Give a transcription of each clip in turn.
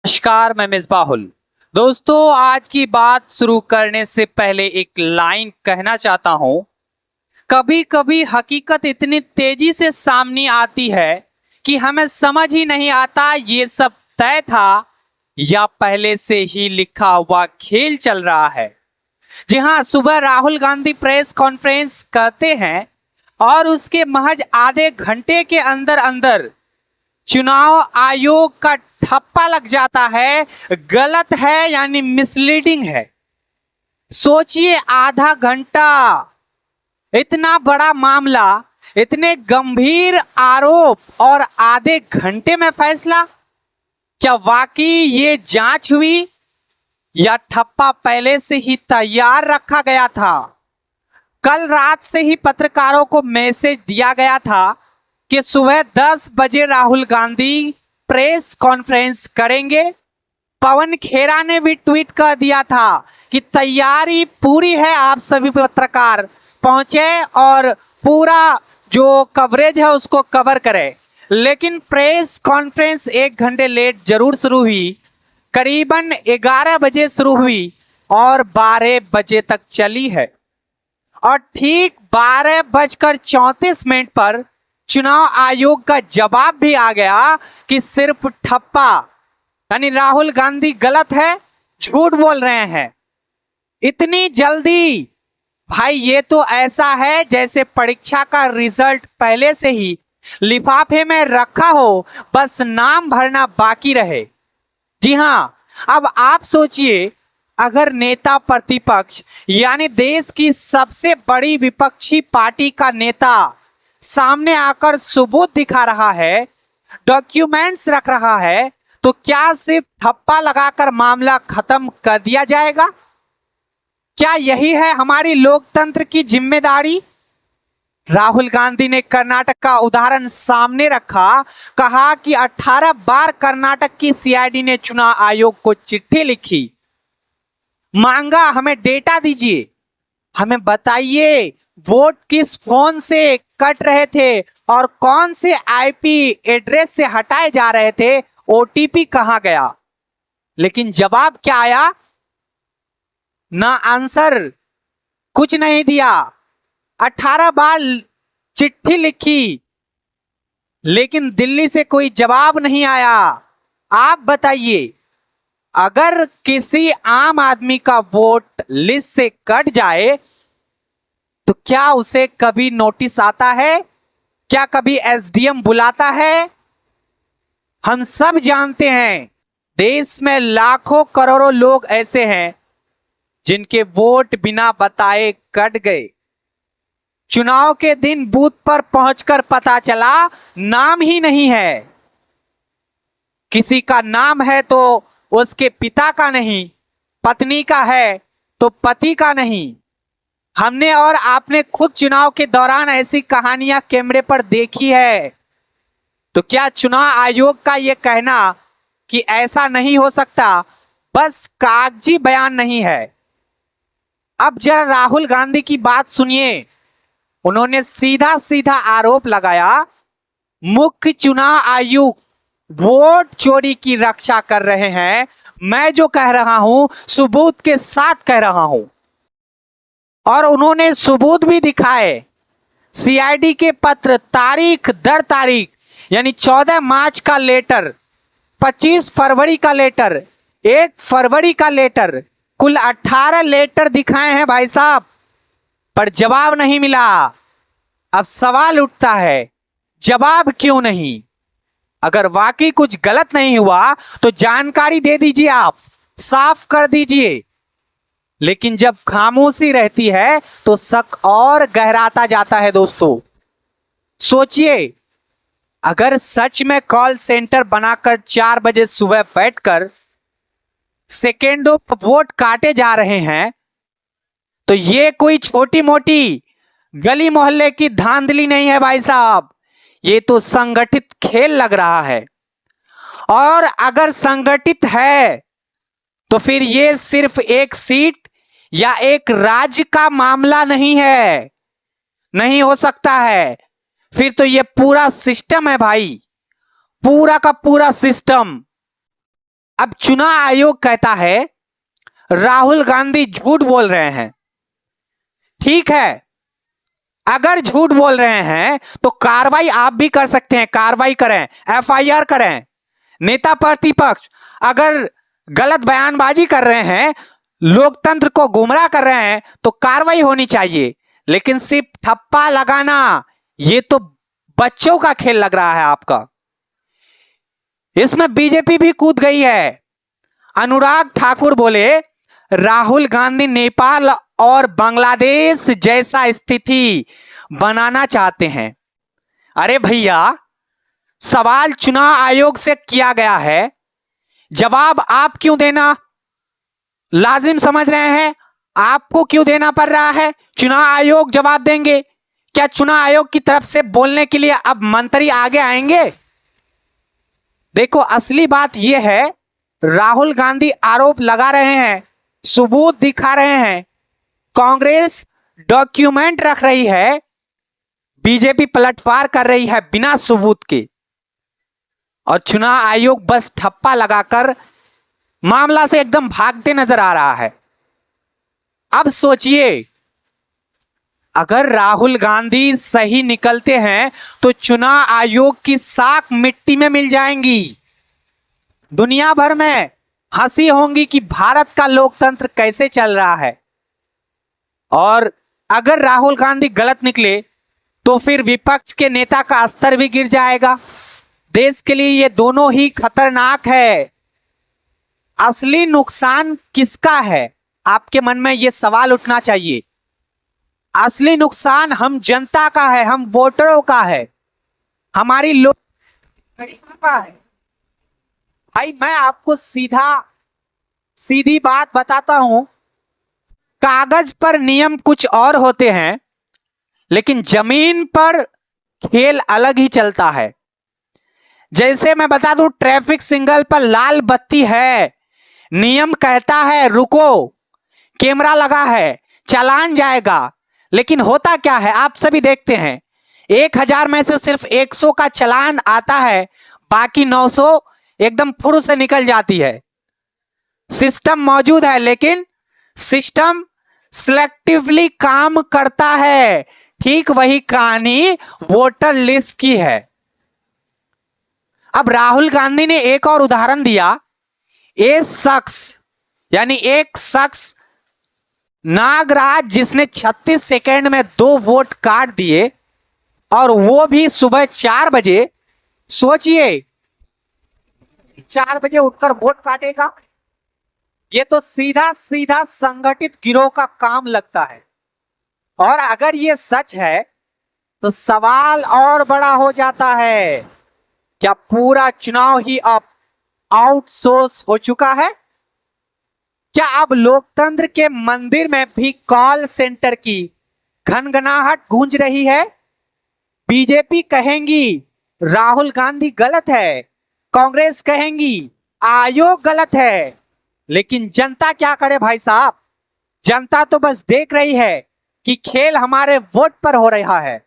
नमस्कार, मैं मिसबाहुल। दोस्तों, आज की बात शुरू करने से पहले एक लाइन कहना चाहता हूं। कभी कभी हकीकत इतनी तेजी से सामने आती है कि हमें समझ ही नहीं आता ये सब तय था या पहले से ही लिखा हुआ खेल चल रहा है। जी हाँ, सुबह राहुल गांधी प्रेस कॉन्फ्रेंस करते हैं और उसके महज आधे घंटे के अंदर अंदर चुनाव आयोग का ठप्पा लग जाता है। गलत है यानी मिसलीडिंग है। सोचिए, आधा घंटा, इतना बड़ा मामला, इतने गंभीर आरोप और आधे घंटे में फैसला। क्या वाकई ये जांच हुई या ठप्पा पहले से ही तैयार रखा गया था? कल रात से ही पत्रकारों को मैसेज दिया गया था कि सुबह 10 बजे राहुल गांधी प्रेस कॉन्फ्रेंस करेंगे। पवन खेरा ने भी ट्वीट कर दिया था कि तैयारी पूरी है, आप सभी पत्रकार पहुंचे और पूरा जो कवरेज है उसको कवर करें। लेकिन प्रेस कॉन्फ्रेंस 1 घंटे लेट जरूर शुरू हुई। करीबन 11 बजे शुरू हुई और 12 बजे तक चली है। और ठीक 12:34 पर चुनाव आयोग का जवाब भी आ गया कि सिर्फ ठप्पा, यानी राहुल गांधी गलत है, झूठ बोल रहे हैं। इतनी जल्दी? भाई, ये तो ऐसा है जैसे परीक्षा का रिजल्ट पहले से ही लिफाफे में रखा हो, बस नाम भरना बाकी रहे। जी हां, अब आप सोचिए, अगर नेता प्रतिपक्ष यानी देश की सबसे बड़ी विपक्षी पार्टी का नेता सामने आकर सबूत दिखा रहा है, डॉक्यूमेंट्स रख रहा है, तो क्या सिर्फ ठप्पा लगाकर मामला खत्म कर दिया जाएगा? क्या यही है हमारी लोकतंत्र की जिम्मेदारी? राहुल गांधी ने कर्नाटक का उदाहरण सामने रखा, कहा कि 18 बार कर्नाटक की सीआईडी ने चुनाव आयोग को चिट्ठी लिखी, मांगा हमें डेटा दीजिए, हमें बताइए वोट किस फोन से कट रहे थे और कौन से आईपी एड्रेस से हटाए जा रहे थे, ओटीपी कहां गया। लेकिन जवाब क्या आया? ना आंसर, कुछ नहीं दिया। 18 बार चिट्ठी लिखी लेकिन दिल्ली से कोई जवाब नहीं आया। आप बताइए, अगर किसी आम आदमी का वोट लिस्ट से कट जाए तो क्या उसे कभी नोटिस आता है? क्या कभी एसडीएम बुलाता है? हम सब जानते हैं देश में लाखों करोड़ों लोग ऐसे हैं जिनके वोट बिना बताए कट गए। चुनाव के दिन बूथ पर पहुंचकर पता चला नाम ही नहीं है। किसी का नाम है तो उसके पिता का नहीं, पत्नी का है तो पति का नहीं। हमने और आपने खुद चुनाव के दौरान ऐसी कहानियां कैमरे पर देखी है। तो क्या चुनाव आयोग का यह कहना कि ऐसा नहीं हो सकता बस कागजी बयान नहीं है? अब जरा राहुल गांधी की बात सुनिए। उन्होंने सीधा सीधा आरोप लगाया, मुख्य चुनाव आयुक्त वोट चोरी की रक्षा कर रहे हैं। मैं जो कह रहा हूं सबूत के साथ कह रहा हूं और उन्होंने सबूत भी दिखाए। सीआईडी के पत्र, तारीख दर तारीख, यानी 14 मार्च का लेटर, 25 फरवरी का लेटर, 1 फरवरी का लेटर, कुल 18 लेटर दिखाए हैं भाई साहब, पर जवाब नहीं मिला। अब सवाल उठता है, जवाब क्यों नहीं? अगर वाकई कुछ गलत नहीं हुआ तो जानकारी दे दीजिए, आप साफ कर दीजिए। लेकिन जब खामोशी रहती है तो शक और गहराता जाता है। दोस्तों, सोचिए, अगर सच में कॉल सेंटर बनाकर 4 बजे सुबह बैठकर सेकेंडों वोट काटे जा रहे हैं तो ये कोई छोटी मोटी गली मोहल्ले की धांधली नहीं है भाई साहब, ये तो संगठित खेल लग रहा है। और अगर संगठित है तो फिर ये सिर्फ एक सीट या एक राज्य का मामला नहीं है, नहीं हो सकता है। फिर तो ये पूरा सिस्टम है भाई, पूरा का पूरा सिस्टम। अब चुनाव आयोग कहता है राहुल गांधी झूठ बोल रहे हैं। ठीक है, अगर झूठ बोल रहे हैं तो कार्रवाई आप भी कर सकते हैं, कार्रवाई करें, एफआईआर करें। नेता प्रतिपक्ष अगर गलत बयानबाजी कर रहे हैं, लोकतंत्र को गुमराह कर रहे हैं तो कार्रवाई होनी चाहिए। लेकिन सिर्फ ठप्पा लगाना, ये तो बच्चों का खेल लग रहा है आपका। इसमें बीजेपी भी कूद गई है। अनुराग ठाकुर बोले राहुल गांधी नेपाल और बांग्लादेश जैसा स्थिति बनाना चाहते हैं। अरे भैया, सवाल चुनाव आयोग से किया गया है, जवाब आप क्यों देना लाजिम समझ रहे हैं? आपको क्यों देना पड़ रहा है? चुनाव आयोग जवाब देंगे। क्या चुनाव आयोग की तरफ से बोलने के लिए अब मंत्री आगे आएंगे? देखो, असली बात यह है, राहुल गांधी आरोप लगा रहे हैं, सबूत दिखा रहे हैं, कांग्रेस डॉक्यूमेंट रख रही है, बीजेपी पलटवार कर रही है बिना सबूत के, और चुनाव आयोग बस ठप्पा लगाकर मामला से एकदम भागते नजर आ रहा है। अब सोचिए, अगर राहुल गांधी सही निकलते हैं तो चुनाव आयोग की साख मिट्टी में मिल जाएंगी। दुनिया भर में हंसी होंगी कि भारत का लोकतंत्र कैसे चल रहा है। और अगर राहुल गांधी गलत निकले तो फिर विपक्ष के नेता का स्तर भी गिर जाएगा। देश के लिए ये दोनों ही खतरनाक है। असली नुकसान किसका है? आपके मन में ये सवाल उठना चाहिए। असली नुकसान हम जनता का है, हम वोटरों का है, हमारी लोग का है। भाई, मैं आपको सीधी बात बताता हूं, कागज पर नियम कुछ और होते हैं, लेकिन जमीन पर खेल अलग ही चलता है। जैसे मैं बता दूं, ट्रैफिक सिग्नल पर लाल बत्ती है, नियम कहता है रुको, कैमरा लगा है, चालान जाएगा, लेकिन होता क्या है आप सभी देखते हैं, 1000 में से सिर्फ 100 का चालान आता है, बाकी 900 एकदम फुर से निकल जाती है। सिस्टम मौजूद है, लेकिन सिस्टम सिलेक्टिवली काम करता है। ठीक वही कहानी वोटर लिस्ट की है। अब राहुल गांधी ने एक और उदाहरण दिया। एक शख्स नागराज, जिसने 36 सेकेंड में 2 वोट काट दिए, और वो भी सुबह 4 बजे। सोचिए, 4 बजे उठकर वोट काटेगा? ये तो सीधा संगठित गिरोह का काम लगता है। और अगर ये सच है तो सवाल और बड़ा हो जाता है, क्या पूरा चुनाव ही अब आउटसोर्स हो चुका है? क्या अब लोकतंत्र के मंदिर में भी कॉल सेंटर की घनघनाहट गूंज रही है? बीजेपी कहेंगी राहुल गांधी गलत है, कांग्रेस कहेंगी आयोग गलत है, लेकिन जनता क्या करे भाई साहब? जनता तो बस देख रही है कि खेल हमारे वोट पर हो रहा है।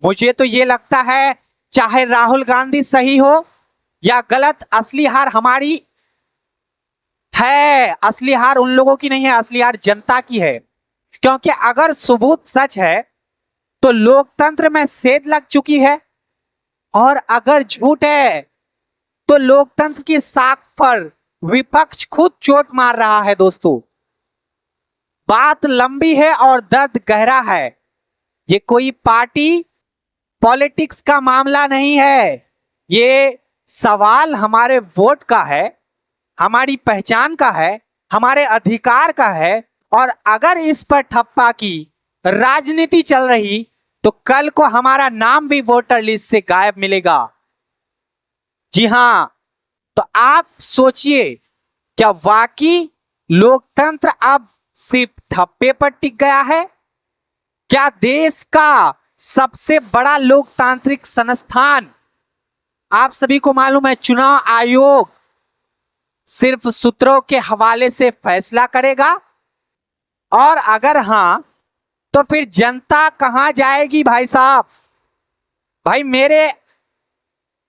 मुझे तो ये लगता है, चाहे राहुल गांधी सही हो या गलत, असली हार हमारी है। असली हार उन लोगों की नहीं है, असली हार जनता की है। क्योंकि अगर सबूत सच है तो लोकतंत्र में सेध लग चुकी है, और अगर झूठ है तो लोकतंत्र की साख पर विपक्ष खुद चोट मार रहा है। दोस्तों, बात लंबी है और दर्द गहरा है। ये कोई पार्टी पॉलिटिक्स का मामला नहीं है, ये सवाल हमारे वोट का है, हमारी पहचान का है, हमारे अधिकार का है। और अगर इस पर ठप्पा की राजनीति चल रही तो कल को हमारा नाम भी वोटर लिस्ट से गायब मिलेगा। जी हां, तो आप सोचिए, क्या वाकई लोकतंत्र अब सिर्फ ठप्पे पर टिक गया है? क्या देश का सबसे बड़ा लोकतांत्रिक संस्थान, आप सभी को मालूम है, चुनाव आयोग, सिर्फ सूत्रों के हवाले से फैसला करेगा? और अगर हां, तो फिर जनता कहां जाएगी भाई साहब? भाई, मेरे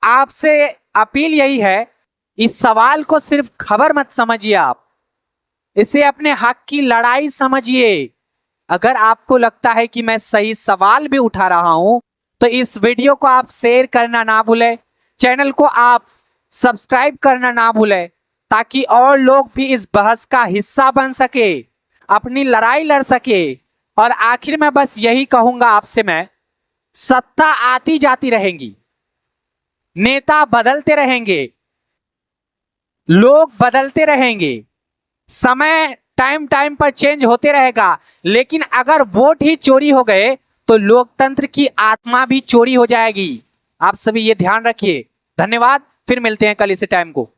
आपसे अपील यही है, इस सवाल को सिर्फ खबर मत समझिए, आप इसे अपने हक की लड़ाई समझिए। अगर आपको लगता है कि मैं सही सवाल भी उठा रहा हूं तो इस वीडियो को आप शेयर करना ना भूलें, चैनल को आप सब्सक्राइब करना ना भूलें, ताकि और लोग भी इस बहस का हिस्सा बन सके, अपनी लड़ाई लड़ सके। और आखिर में बस यही कहूंगा आपसे मैं, सत्ता आती जाती रहेंगी, नेता बदलते रहेंगे, लोग बदलते रहेंगे, समय टाइम टाइम पर चेंज होते रहेगा, लेकिन अगर वोट ही चोरी हो गए तो लोकतंत्र की आत्मा भी चोरी हो जाएगी। आप सभी ये ध्यान रखिए। धन्यवाद, फिर मिलते हैं कल इसी टाइम को।